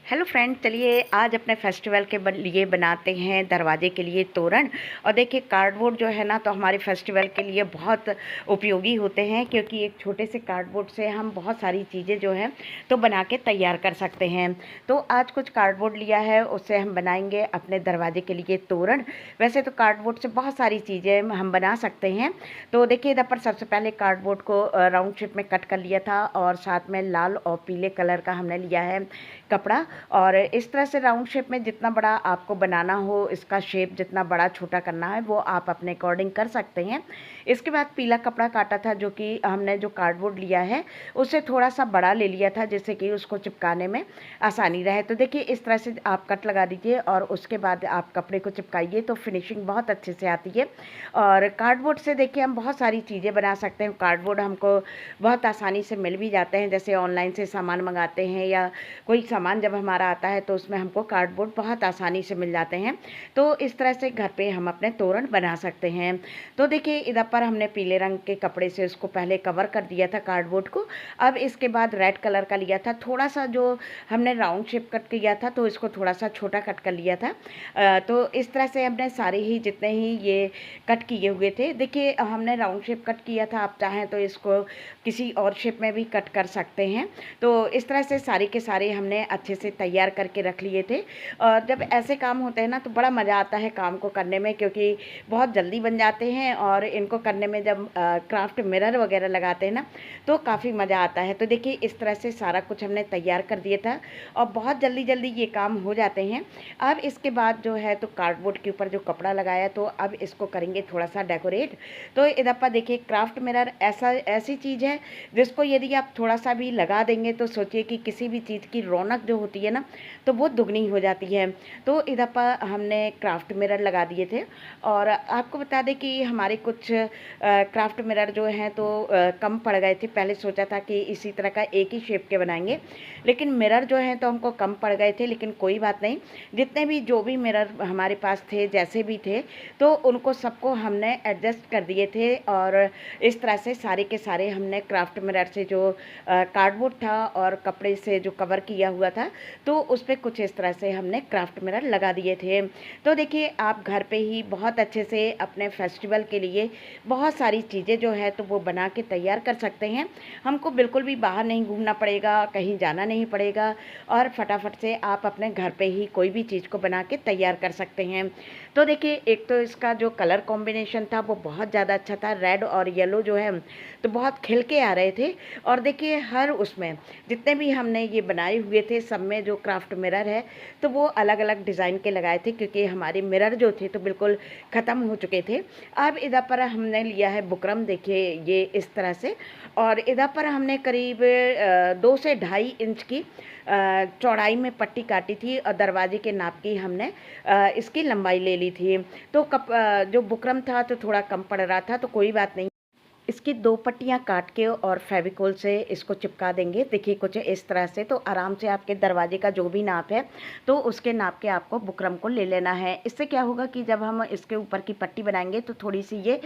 Hello friend, चलिए आज अपने फेस्टिवल के लिए बनाते हैं दरवाजे के लिए तोरण। और देखिए कार्डबोर्ड जो है ना, तो हमारे फेस्टिवल के लिए बहुत उपयोगी होते हैं, क्योंकि एक छोटे से कार्डबोर्ड से हम बहुत सारी चीज़ें जो हैं तो बना के तैयार कर सकते हैं। तो आज कुछ कार्डबोर्ड लिया है, उससे हम बनाएंगे अपने दरवाजे के लिए तोरण। वैसे तो कार्डबोर्ड से बहुत सारी चीज़ें हम बना सकते हैं। तो देखिए इधर पर सबसे पहले कार्डबोर्ड को राउंड शेप में कट कर लिया था, और साथ में लाल और पीले कलर का हमने लिया है कपड़ा। और इस तरह से राउंड शेप में जितना बड़ा आपको बनाना हो, इसका शेप जितना बड़ा छोटा करना है वो आप अपने अकॉर्डिंग कर सकते हैं। इसके बाद पीला कपड़ा काटा था, जो कि हमने जो कार्डबोर्ड लिया है उससे थोड़ा सा बड़ा ले लिया था, जिससे कि उसको चिपकाने में आसानी रहे। तो देखिए इस तरह से आप कट लगा दीजिए और उसके बाद आप कपड़े को चिपकाइए, तो फिनिशिंग बहुत अच्छे से आती है। और कार्डबोर्ड से देखिए हम बहुत सारी चीज़ें बना सकते हैं। कार्डबोर्ड हमको बहुत आसानी से मिल भी जाते हैं, जैसे ऑनलाइन से सामान मंगाते हैं या कोई सामान जब हमारा आता है तो उसमें हमको कार्डबोर्ड बहुत आसानी से मिल जाते हैं। तो इस तरह से घर पे हम अपने तोरण बना सकते हैं। तो देखिए इधर पर हमने पीले रंग के कपड़े से उसको पहले कवर कर दिया था कार्डबोर्ड को। अब इसके बाद रेड कलर का लिया था, थोड़ा सा जो हमने राउंड शेप कट किया था तो इसको थोड़ा सा छोटा कट कर लिया था। तो इस तरह से हमने सारे ही जितने ही ये कट किए हुए थे, देखिए हमने राउंड शेप कट किया था, आप चाहें तो इसको किसी और शेप में भी कट कर सकते हैं। तो इस तरह से सारे के सारे हमने अच्छे से तैयार करके रख लिए थे। और जब ऐसे काम होते हैं ना तो बड़ा मज़ा आता है काम को करने में, क्योंकि बहुत जल्दी बन जाते हैं। और इनको करने में जब क्राफ्ट मिरर वगैरह लगाते हैं ना तो काफ़ी मज़ा आता है। तो देखिए इस तरह से सारा कुछ हमने तैयार कर दिया था और बहुत जल्दी जल्दी ये काम हो जाते हैं। अब इसके बाद जो है तो कार्डबोर्ड के ऊपर जो कपड़ा लगाया, तो अब इसको करेंगे थोड़ा सा डेकोरेट। तो इधर पर देखिए क्राफ्ट मिरर ऐसी चीज़ है जिसको यदि आप थोड़ा सा भी लगा देंगे तो सोचिए कि किसी भी चीज़ की रौनक जो होती है ना तो वो दुगनी हो जाती है। तो इधर पर हमने क्राफ्ट मिरर लगा दिए थे। और आपको बता दें कि हमारे कुछ क्राफ्ट मिरर जो हैं तो कम पड़ गए थे। पहले सोचा था कि इसी तरह का एक ही शेप के बनाएंगे, लेकिन मिरर जो हैं तो हमको कम पड़ गए थे। लेकिन कोई बात नहीं, जितने भी जो भी मिरर हमारे पास थे, जैसे भी थे, तो उनको सबको हमने एडजस्ट कर दिए थे। और इस तरह से सारे के सारे हमने क्राफ्ट मिरर से जो कार्डबोर्ड था और कपड़े से जो कवर किया हुआ था, तो उस पर कुछ इस तरह से हमने क्राफ्ट मिरर लगा दिए थे। तो देखिए आप घर पे ही बहुत अच्छे से अपने फेस्टिवल के लिए बहुत सारी चीज़ें जो है तो वो बना के तैयार कर सकते हैं। हमको बिल्कुल भी बाहर नहीं घूमना पड़ेगा, कहीं जाना नहीं पड़ेगा, और फटाफट से आप अपने घर पे ही कोई भी चीज़ को बना के तैयार कर सकते हैं। तो देखिए एक तो इसका जो कलर कॉम्बिनेशन था वो बहुत ज़्यादा अच्छा था, रेड और येलो जो है तो बहुत खिल के आ रहे थे। और देखिए हर उसमें जितने भी हमने ये बनाए हुए थे, सब में जो क्राफ्ट मिरर है तो वो अलग अलग डिज़ाइन के लगाए थे, क्योंकि हमारे मिरर जो थे तो बिल्कुल ख़त्म हो चुके थे। अब इधर पर हमने लिया है बुकरम, देखिए ये इस तरह से। और इधर पर हमने करीब 2 से ढाई इंच की चौड़ाई में पट्टी काटी थी, और दरवाजे के नाप की हमने इसकी लंबाई ले ली थी। तो जो बुकरम था तो थोड़ा कम पड़ रहा था, तो कोई बात नहीं, इसकी 2 पट्टियाँ काट के और फेविकोल से इसको चिपका देंगे। देखिए कुछ इस तरह से, तो आराम से आपके दरवाजे का जो भी नाप है तो उसके नाप के आपको बुकरम को ले लेना है। इससे क्या होगा कि जब हम इसके ऊपर की पट्टी बनाएंगे तो थोड़ी सी ये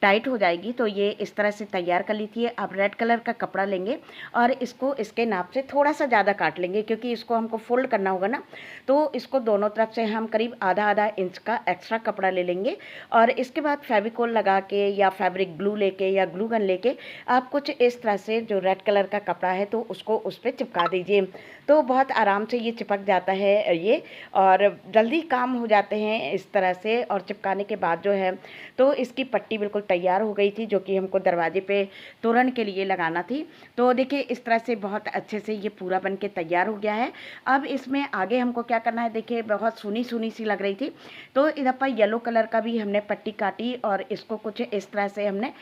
टाइट हो जाएगी। तो ये इस तरह से तैयार कर ली थी। अब रेड कलर का कपड़ा लेंगे और इसको इसके नाप से थोड़ा सा ज़्यादा काट लेंगे, क्योंकि इसको हमको फोल्ड करना होगा ना। तो इसको दोनों तरफ से हम करीब आधा आधा इंच का एक्स्ट्रा कपड़ा ले लेंगे। और इसके बाद फेविकोल लगा के या फैब्रिक ग्लू लेके या ग्लू गन लेके आप कुछ इस तरह से जो रेड कलर का कपड़ा है तो उसको उस पर चिपका दीजिए। तो बहुत आराम से ये चिपक जाता है ये, और जल्दी काम हो जाते हैं इस तरह से। और चिपकाने के बाद जो है तो इसकी पट्टी बिल्कुल तैयार हो गई थी, जो कि हमको दरवाजे पे तोरण के लिए लगाना थी। तो देखिए इस तरह से बहुत अच्छे से ये पूरा बन के तैयार हो गया है। अब इसमें आगे हमको क्या करना है, देखिए बहुत सुनी सुनी सी लग रही थी, तो इधर पर येलो कलर का भी हमने पट्टी काटी और इसको कुछ इस तरह से हमने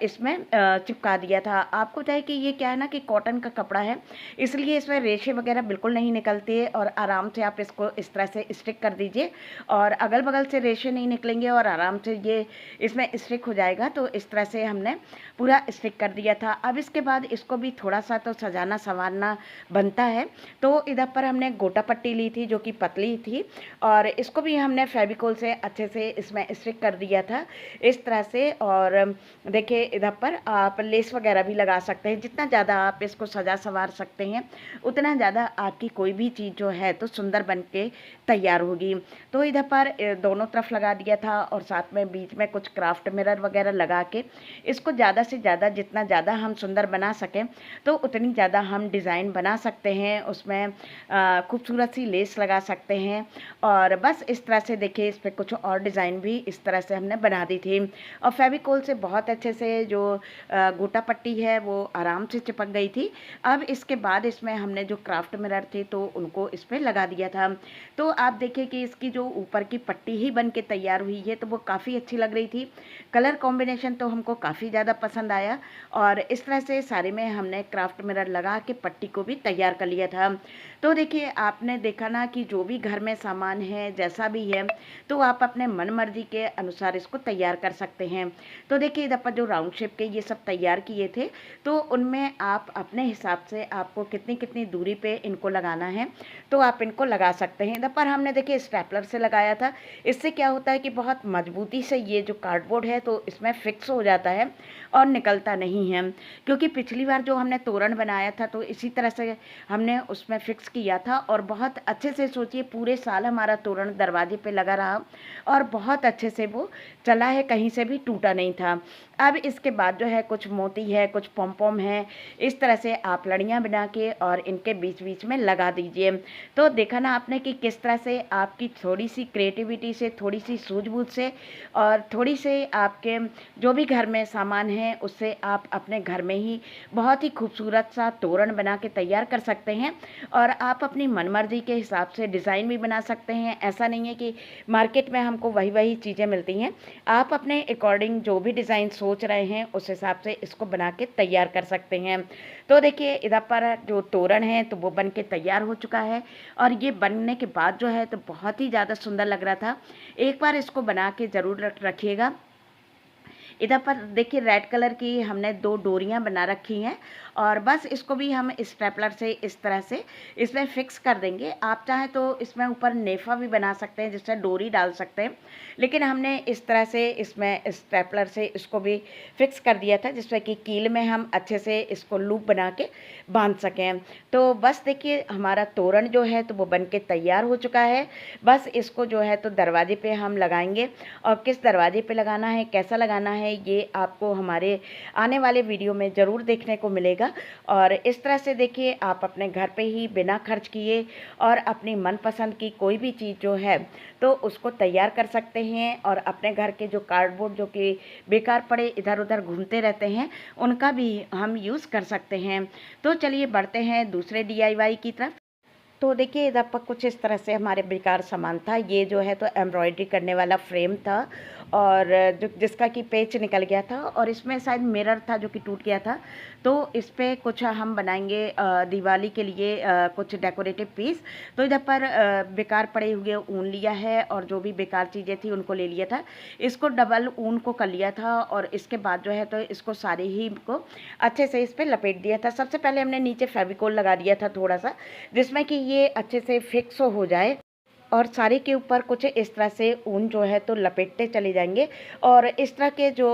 इसमें चिपका दिया था। आपको बताया कि ये क्या है ना कि कॉटन का कपड़ा है, इसलिए इसमें रेशे वगैरह बिल्कुल नहीं निकलते। और आराम से आप इसको इस तरह से स्टिक कर दीजिए, और अगल बगल से रेशे नहीं निकलेंगे और आराम से ये इसमें स्टिक हो जाएगा। तो इस तरह से हमने पूरा स्टिक कर दिया था। अब इसके बाद इसको भी थोड़ा सा तो सजाना संवारना बनता है। तो इधर पर हमने गोटा पट्टी ली थी जो कि पतली थी, और इसको भी हमने फेविकोल से अच्छे से इसमें स्टिक कर दिया था इस तरह से। और देखिए देखिए इधर पर आप लेस वगैरह भी लगा सकते हैं। जितना ज़्यादा आप इसको सजा संवार सकते हैं उतना ज़्यादा आपकी कोई भी चीज़ जो है तो सुंदर बन के तैयार होगी। तो इधर पर दोनों तरफ लगा दिया था और साथ में बीच में कुछ क्राफ्ट मिरर वगैरह लगा के इसको ज़्यादा से ज़्यादा जितना ज़्यादा हम सुंदर बना सकें तो उतनी ज़्यादा हम डिज़ाइन बना सकते हैं। उसमें खूबसूरत सी लेस लगा सकते हैं और बस इस तरह से देखिए इस पर कुछ और डिज़ाइन भी इस तरह से हमने बना दी थी और फेविकोल से बहुत अच्छे से जो गोटा पट्टी है वो आराम से चिपक गई थी। अब इसके बाद इसमें हमने जो क्राफ्ट मिरर थे तो उनको इस पर लगा दिया था। तो आप देखिए कि इसकी जो ऊपर की पट्टी ही बन के तैयार हुई है तो वो काफ़ी अच्छी लग रही थी। कलर कॉम्बिनेशन तो हमको काफ़ी ज़्यादा पसंद आया और इस तरह से सारे में हमने क्राफ्ट मिरर लगा के पट्टी को भी तैयार कर लिया था। तो देखिए आपने देखा ना कि जो भी घर में सामान है जैसा भी है तो आप अपने मन मर्जी के अनुसार इसको तैयार कर सकते हैं। तो देखिए इधर पर जो राउंड शेप के ये सब तैयार किए थे तो उनमें आप अपने हिसाब से आपको कितनी कितनी दूरी पे इनको लगाना है तो आप इनको लगा सकते हैं। इधर पर हमने देखिए स्टेपलर से लगाया था। इससे क्या होता है कि बहुत मजबूती से ये जो कार्डबोर्ड है तो इसमें फिक्स हो जाता है और निकलता नहीं है। क्योंकि पिछली बार जो हमने तोरण बनाया था तो इसी तरह से हमने उसमें फिक्स किया था और बहुत अच्छे से सोचिए पूरे साल हमारा तोरण दरवाजे पे लगा रहा और बहुत अच्छे से वो चला है, कहीं से भी टूटा नहीं था। अब इसके बाद जो है कुछ मोती है, कुछ पॉम है, इस तरह से आप लड़ियाँ बना के और इनके बीच बीच में लगा दीजिए। तो देखा ना आपने कि किस तरह से आपकी थोड़ी सी क्रिएटिविटी से, थोड़ी सी सूझबूझ से और थोड़ी से आपके जो भी घर में सामान है उससे आप अपने घर में ही बहुत ही खूबसूरत सा तोरण बना के तैयार कर सकते हैं और आप अपनी मनमर्जी के हिसाब से डिज़ाइन भी बना सकते हैं। ऐसा नहीं है कि मार्केट में हमको वही वही चीज़ें मिलती हैं। आप अपने अकॉर्डिंग जो भी डिज़ाइन सोच रहे हैं उस हिसाब से इसको बना के तैयार कर सकते हैं। तो देखिए इधर पर जो तोरण है तो वो बन के तैयार हो चुका है और ये बनने के बाद जो है तो बहुत ही ज़्यादा सुंदर लग रहा था। एक बार इसको बना के ज़रूर रखिएगा। इधर पर देखिए रेड कलर की हमने 2 डोरियां बना रखी हैं और बस इसको भी हम स्टेपलर से इस तरह से इसमें फिक्स कर देंगे। आप चाहें तो इसमें ऊपर नेफा भी बना सकते हैं जिससे डोरी डाल सकते हैं, लेकिन हमने इस तरह से इसमें स्टेपलर से इसको भी फिक्स कर दिया था जिससे कि कील में हम अच्छे से इसको लूप बना के बांध सकें। तो बस देखिए हमारा तोरण जो है तो वो बन के तैयार हो चुका है। बस इसको जो है तो दरवाजे पे हम लगाएंगे और किस दरवाजे पे लगाना है, कैसा लगाना है, ये आपको हमारे आने वाले वीडियो में ज़रूर देखने को मिलेगा। और इस तरह से देखिए आप अपने घर पे ही बिना खर्च किए और अपनी मनपसंद की कोई भी चीज़ जो है तो उसको तैयार कर सकते हैं और अपने घर के जो कार्डबोर्ड जो कि बेकार पड़े इधर उधर घूमते रहते हैं उनका भी हम यूज़ कर सकते हैं। तो चलिए बढ़ते हैं दूसरे DIY की तरफ। तो देखिए इधर पर कुछ इस तरह से हमारे बेकार सामान था। ये जो है तो एम्ब्रॉयडरी करने वाला फ्रेम था और जो जिसका कि पेच निकल गया था और इसमें शायद मिरर था जो कि टूट गया था। तो इस पे कुछ हम बनाएंगे दिवाली के लिए कुछ डेकोरेटिव पीस। तो इधर पर बेकार पड़े हुए ऊन लिया है और जो भी बेकार चीज़ें थी उनको ले लिया था। इसको डबल ऊन को कर लिया था और इसके बाद जो है तो इसको सारे ही को अच्छे से इस पर लपेट दिया था। सबसे पहले हमने नीचे फेविकोल लगा दिया था थोड़ा सा जिसमें कि ये अच्छे से फिक्स हो जाए और सारे के ऊपर कुछ इस तरह से ऊन जो है तो लपेटते चले जाएंगे। और इस तरह के जो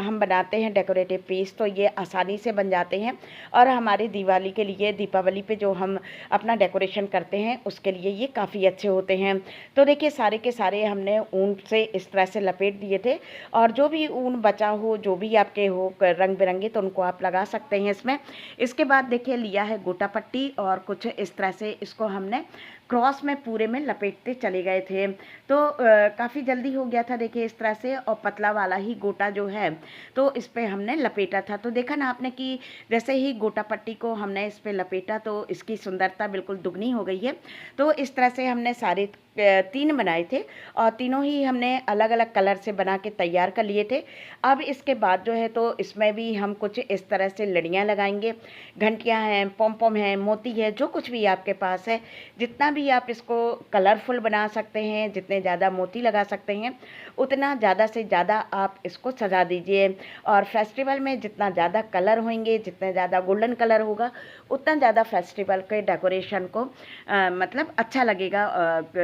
हम बनाते हैं डेकोरेटिव पीस तो ये आसानी से बन जाते हैं और हमारी दिवाली के लिए, दीपावली पे जो हम अपना डेकोरेशन करते हैं उसके लिए ये काफ़ी अच्छे होते हैं। तो देखिए सारे के सारे हमने ऊन से इस तरह से लपेट दिए थे और जो भी ऊन बचा हो, जो भी आपके हो रंग बिरंगे, तो उनको आप लगा सकते हैं इसमें। इसके बाद देखिए लिया है गोटा पट्टी और कुछ इस तरह से इसको हमने क्रॉस में पूरे में लपेटते चले गए थे। तो काफ़ी जल्दी हो गया था देखिए इस तरह से और पतला वाला ही गोटा जो है तो इस पे हमने लपेटा था। तो देखा ना आपने कि जैसे ही गोटा पट्टी को हमने इस पे लपेटा तो इसकी सुंदरता बिल्कुल दुगनी हो गई है। तो इस तरह से हमने सारे 3 बनाए थे और तीनों ही हमने अलग अलग कलर से बना के तैयार कर लिए थे। अब इसके बाद जो है तो इसमें भी हम कुछ इस तरह से लड़ियाँ लगाएंगे, घंटियाँ हैं, पॉम पॉम हैं, मोती है, जो कुछ भी आपके पास है, जितना भी आप इसको कलर कलरफुल बना सकते हैं, जितने ज़्यादा मोती लगा सकते हैं उतना ज़्यादा से ज़्यादा आप इसको सजा दीजिए। और फेस्टिवल में जितना ज़्यादा कलर होंगे, जितने ज़्यादा गोल्डन कलर होगा, उतना ज़्यादा फेस्टिवल के डेकोरेशन को मतलब अच्छा लगेगा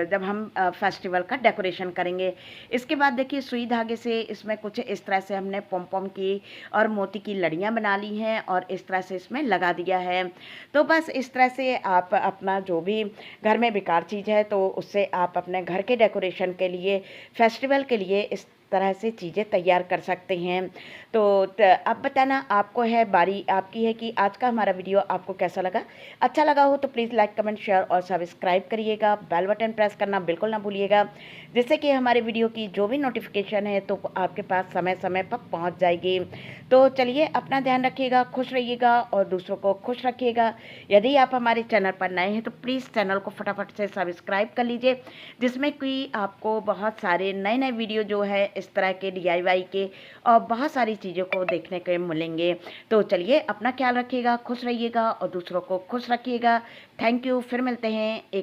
जब हम फेस्टिवल का डेकोरेशन करेंगे। इसके बाद देखिए सुई धागे से इसमें कुछ इस तरह से हमने पॉम-पॉम की और मोती की लड़ियाँ बना ली हैं और इस तरह से इसमें लगा दिया है। तो बस इस तरह से आप अपना जो भी घर में बेकार चीज़ है तो उससे आप अपने घर के डेकोरेशन के लिए, फेस्टिवल के लिए इस तरह से चीज़ें तैयार कर सकते हैं। तो अब बताना आपको है, बारी आपकी है कि आज का हमारा वीडियो आपको कैसा लगा। अच्छा लगा हो तो प्लीज़ लाइक, कमेंट, शेयर और सब्सक्राइब करिएगा। बेल बटन प्रेस करना बिल्कुल ना भूलिएगा, जिससे कि हमारे वीडियो की जो भी नोटिफिकेशन है तो आपके पास समय समय पर पहुंच जाएगी। तो चलिए अपना ध्यान रखिएगा, खुश रहिएगा और दूसरों को खुश रखिएगा। यदि आप हमारे चैनल पर नए हैं तो प्लीज़ चैनल को फटाफट से सब्सक्राइब कर लीजिए, जिसमें कि आपको बहुत सारे नए नए वीडियो जो है इस तरह के DIY के और बहुत सारी चीज़ों को देखने के मिलेंगे। तो चलिए अपना ख्याल रखिएगा, खुश रहिएगा और दूसरों को खुश रखिएगा। Thank you. फिर मिलते हैं एक